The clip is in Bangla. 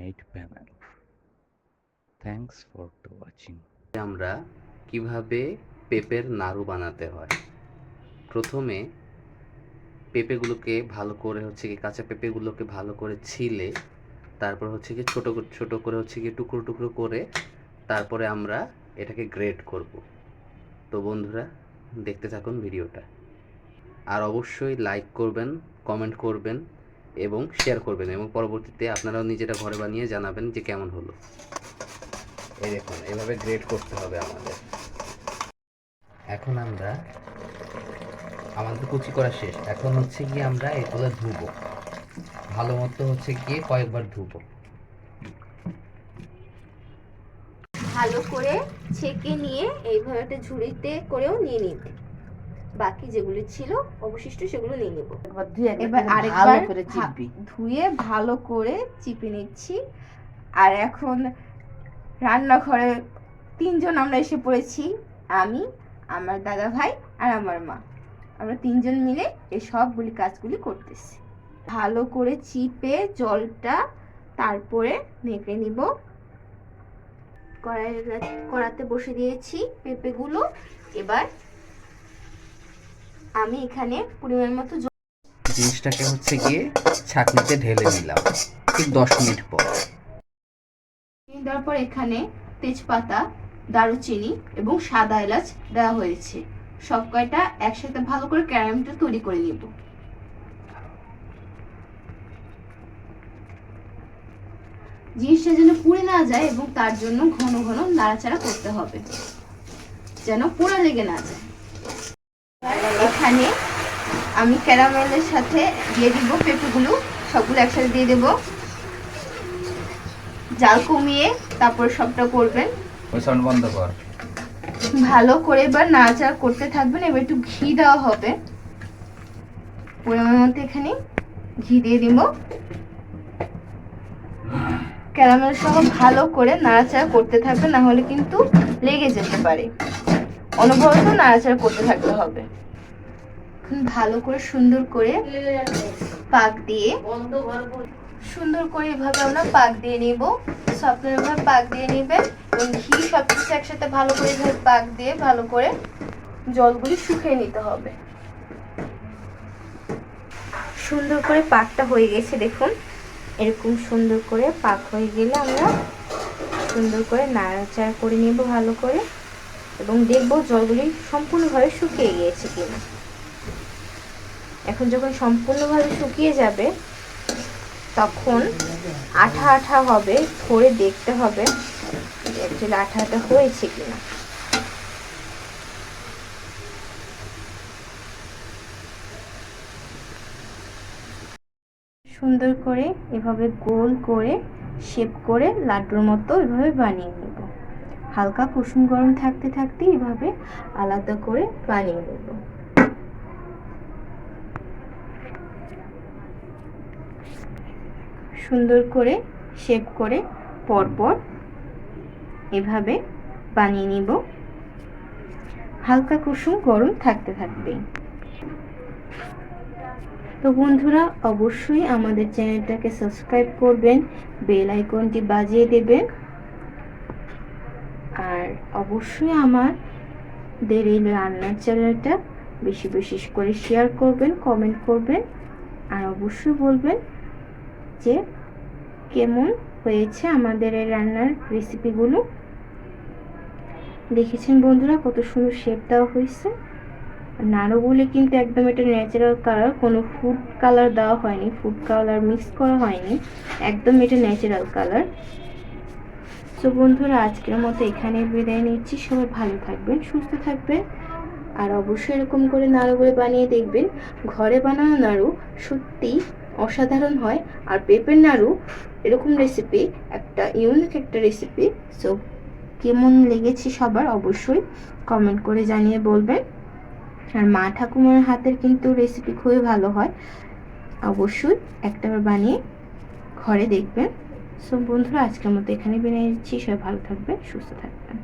made panel. Thanks for watching. আমরা কিভাবে পেঁপের নাড়ু বানাতে হয়। প্রথমে পেঁপেগুলোকে ভালো করে কাঁচা পেঁপেগুলোকে ভালো করে ছিলে তারপর ছোট ছোট করে টুকরো টুকরো করে তারপরে আমরা এটাকে গ্রেট করব। তো বন্ধুরা দেখতে থাকুন ভিডিওটা, আর অবশ্যই লাইক করবেন, কমেন্ট করবেন এবং শেয়ার করবেন, এবং পরবর্তীতে আপনারাও নিজেরা ঘরে বানিয়ে জানাবেন যে কেমন হলো। এই দেখুন, এভাবে গ্রেট করতে হবে আমাদের। এখন আমাদের কুচি করা শেষ। এখন আমরা এগুলো ধুবো ভালো মতো, কয়েকবার ধুবো। ভালো করে ছেঁকে নিয়ে এইভাবে একটা ঝুড়িতে করেও নিয়ে নিবে। বাকি যেগুলো ছিল অবশিষ্ট সেগুলো নিয়ে নেব। এবার আরেকবার ধুয়ে ভালো করে চিপে নিচ্ছি। আর এখন রান্নাঘরে তিনজন আমরা এসে পড়েছি, আমি, আমার দাদা ভাই আর আমার মা। আমরা তিনজন মিলে এই সবগুলি কাজগুলি করতেছি। ভালো করে চিপে জলটা তারপরে নেড়ে নিব। কড়াতে বসে দিয়েছি পেঁপেগুলো। এবার আমি এখানে পরিমাণ মতো জিনিসটাকে ছাঁকনিতে ঢেলে নিলাম। ঠিক 10 মিনিট পর দেওয়ার পর এখানে তেজপাতা, দারুচিনি এবং সাদা এলাচ দেওয়া হয়েছে। সব কয়টা একসাথে ভালো করে ক্যারামেলটা তৈরি করে নিব। জিনিসটা যেন পুড়ে না যায় এবং তার জন্য ঘন ঘন নাড়াচাড়া করতে হবে যেন পোড়া লেগে না যায়। এখানে আমি ক্যারামেলের সাথে দিয়ে দিব পেঁপেগুলো, সবগুলো একসাথে দিয়ে দেব। জাল কমিয়ে তারপর সবটা করবেন। বন্ধ কর। ভালো করে এবার নাড়াচাড়া করতে থাকবেন। এবার একটু ঘি দেওয়া হবে পরিমাণ মতো। এখানে ঘি দিয়ে দিব। ক্যারামেল সহ ভালো করে নাড়াচাড়া করতে থাকবে, না হলে কিন্তু লেগে যেতে পারে। অনবরত নাড়াচাড়া করতে থাকতে হবে। ভালো করে সুন্দর করে পাক দিয়ে এভাবে আমরা পাক দিয়ে নিব। আপনারা এভাবে পাক দিয়ে নেবেন এবং ঘি সবকিছু একসাথে ভালো করে এভাবে পাক দিয়ে ভালো করে জলগুলি শুকিয়ে নিতে হবে। সুন্দর করে পাকটা হয়ে গেছে, দেখুন এরকম সুন্দর করে পাক হয়ে গেলে আমরা সুন্দর করে নাড়াচাড়া করে নেব ভালো করে, এবং দেখব জলগুলি সম্পূর্ণভাবে শুকিয়ে গিয়েছে কিনা। এখন যখন সম্পূর্ণভাবে শুকিয়ে যাবে তখন আঠা আঠা হবে, ধরে দেখতে হবে অ্যাকচুয়ালি আঠা আঠা হয়েছে কিনা। সুন্দর করে এভাবে গোল করে শেপ করে লাড্ডুর মতো এভাবে বানিয়ে নেব। হালকা কুসুম গরম থাকতে থাকতে এভাবে আলাদা করে বানিয়ে নেব। সুন্দর করে শেপ করে পরপর এভাবে বানিয়ে নিব, হালকা কুসুম গরম থাকতে থাকবে। তো বন্ধুরা অবশ্যই আমাদের চ্যানেলটাকে সাবস্ক্রাইব করবেন, বেল আইকনটি বাজিয়ে দেবেন, আর অবশ্যই আমাদের এই রান্নার চ্যানেলটা বেশি বেশি করে শেয়ার করবেন, কমেন্ট করবেন, আর অবশ্যই বলবেন যে কেমন হয়েছে আমাদের এই রান্নার রেসিপিগুলো। দেখেছেন বন্ধুরা কত সুন্দর শেপ দেওয়া হয়েছে। নাড়ুগুলি কিন্তু একদম এটা ন্যাচারাল কালার, কোনো ফুড কালার দেওয়া হয়নি, ফুড কালার মিক্স করা হয়নি, একদম এটা ন্যাচারাল কালার। তো বন্ধুরা আজকের মতো এখানে বিদায় নিচ্ছি। সবাই ভালো থাকবেন, সুস্থ থাকবেন, আর অবশ্যই এরকম করে নাড়ুগুলো বানিয়ে দেখবেন। ঘরে বানানো নাড়ু সত্যিই অসাধারণ হয়। আর পেঁপের নাড়ু এরকম রেসিপি একটা ইউনিক একটা রেসিপি। সো কেমন লেগেছে সবার অবশ্যই কমেন্ট করে জানিয়ে বলবেন। আর মা ঠাকুমার হাতের কিন্তু রেসিপি খুবই ভালো হয়, অবশ্যই একটাবার বানিয়ে ঘরে দেখবেন। সো বন্ধুরা আজকের মতো এখানে বিদায় নিচ্ছি। সবাই ভালো থাকবেন, সুস্থ থাকবেন।